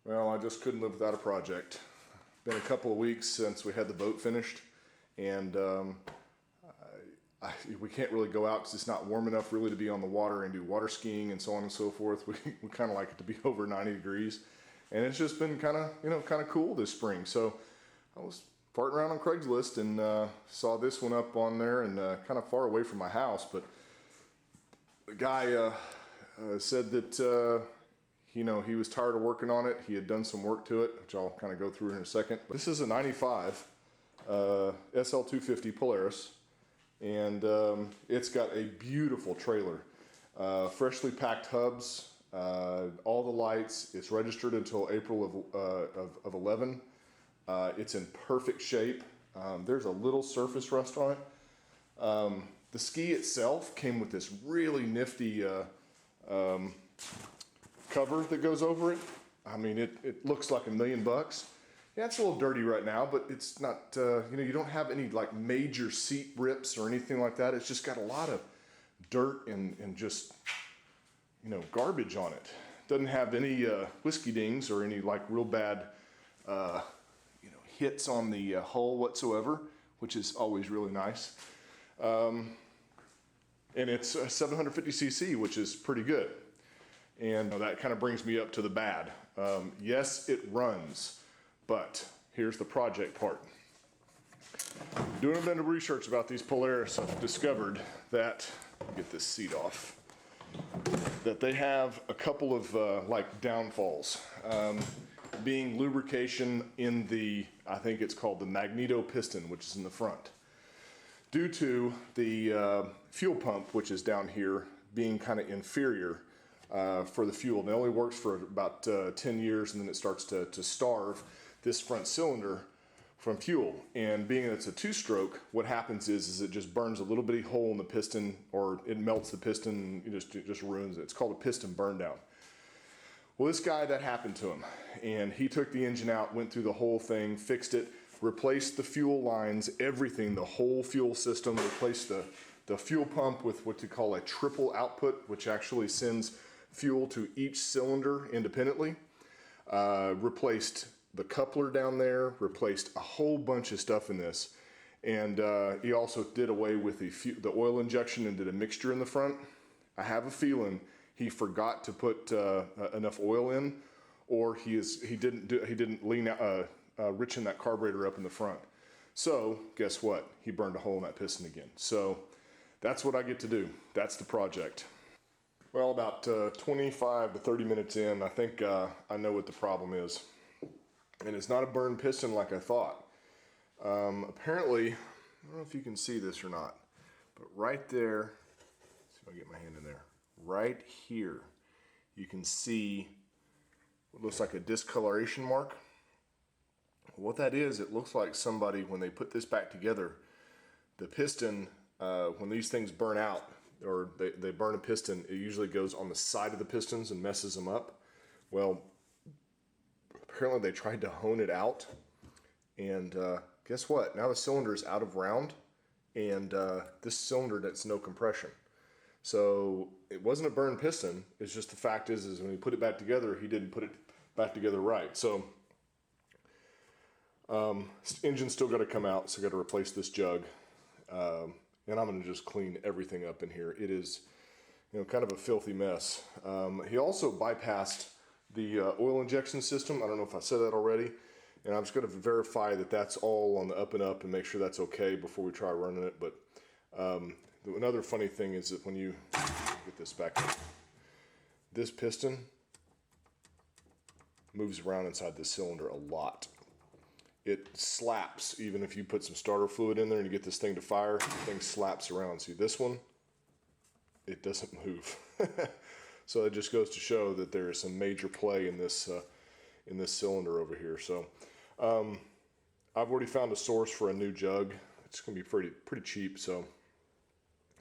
Well, I just couldn't live without a project. Been a couple of weeks since we had the boat finished, and we can't really go out because it's not warm enough really to be on the water and do water skiing and so on and so forth. We kind of like it to be over 90 degrees, and it's just been kind of cool this spring. So I was farting around on Craigslist and saw this one up on there, and kind of far away from my house, but the guy said that he was tired of working on it. He had done some work to it, which I'll kind of go through in a second. But this is a 95 SL750 Polaris, and it's got a beautiful trailer. Freshly packed hubs, all the lights. It's registered until April of 11. It's in perfect shape. There's a little surface rust on it. The ski itself came with this really nifty cover that goes over it. I mean, it looks like $1 million. Yeah, it's a little dirty right now, but it's not, you don't have any like major seat rips or anything like that. It's just got a lot of dirt and just, garbage on it. Doesn't have any whiskey dings or any like real bad, hits on the hull whatsoever, which is always really nice. And it's 750cc, which is pretty good. And that kind of brings me up to the bad. Yes, it runs, but here's the project part. Doing a bit of research about these Polaris, I've discovered that, get this seat off, that they have a couple of like downfalls. Being lubrication in the, I think it's called the magneto piston, which is in the front. Due to the fuel pump, which is down here, being kind of inferior for the fuel. And it only works for about 10 years, and then it starts to starve this front cylinder from fuel. And being that it's a two-stroke, what happens is it just burns a little bitty hole in the piston, or it melts the piston, and it just ruins it. It's called a piston burn down. Well, this guy, that happened to him, and he took the engine out, went through the whole thing, fixed it, replaced the fuel lines, everything, the whole fuel system, replaced the fuel pump with what you call a triple output, which actually sends fuel to each cylinder independently, replaced the coupler down there, replaced a whole bunch of stuff in this, and he also did away with the oil injection and did a mixture in the front. I have a feeling he forgot to put enough oil in, or he didn't lean out, richen that carburetor up in the front. So guess what? He burned a hole in that piston again. So that's what I get to do. That's the project. Well, about 25 to 30 minutes in, I think I know what the problem is. And it's not a burned piston like I thought. Apparently, I don't know if you can see this or not, but right there, let's see if I can get my hand in there. Right here, you can see what looks like a discoloration mark. What that is, it looks like somebody, when they put this back together, the piston, when these things burn out, or they burn a piston, it usually goes on the side of the pistons and messes them up. Well, apparently they tried to hone it out, and guess what? Now the cylinder is out of round, and this cylinder, that's no compression. So it wasn't a burned piston. It's just the fact is when he put it back together, he didn't put it back together right. So engine's still got to come out, so I got to replace this jug, and I'm going to just clean everything up in here. It is, kind of a filthy mess. He also bypassed the oil injection system. I don't know if I said that already, and I'm just going to verify that that's all on the up and up and make sure that's okay before we try running it. But another funny thing is that when you get this back, this piston moves around inside this cylinder a lot. It slaps, even if you put some starter fluid in there and you get this thing to fire, the thing slaps around. See this one? It doesn't move. So it just goes to show that there is some major play in this cylinder over here. So I've already found a source for a new jug. It's going to be pretty cheap, so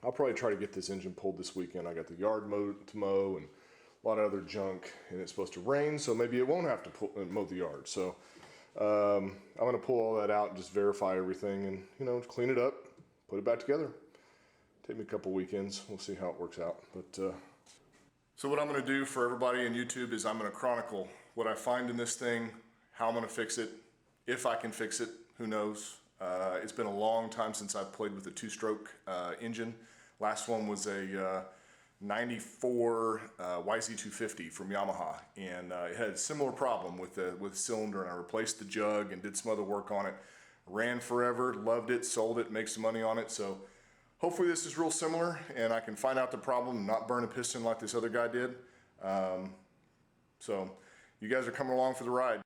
I'll probably try to get this engine pulled this weekend. I got the yard to mow and a lot of other junk, and it's supposed to rain, so maybe it won't have to mow the yard. So I'm going to pull all that out and just verify everything and, clean it up, put it back together. Take me a couple weekends. We'll see how it works out. But so what I'm going to do for everybody on YouTube is I'm going to chronicle what I find in this thing, how I'm gonna fix it, if I can fix it, who knows. It's been a long time since I've played with a two-stroke engine. Last one was a 94 YZ250 from Yamaha, and it had a similar problem with the cylinder, and I replaced the jug and did some other work on it. Ran forever, loved it, sold it, make some money on it. So hopefully this is real similar and I can find out the problem and not burn a piston like this other guy did. So you guys are coming along for the ride.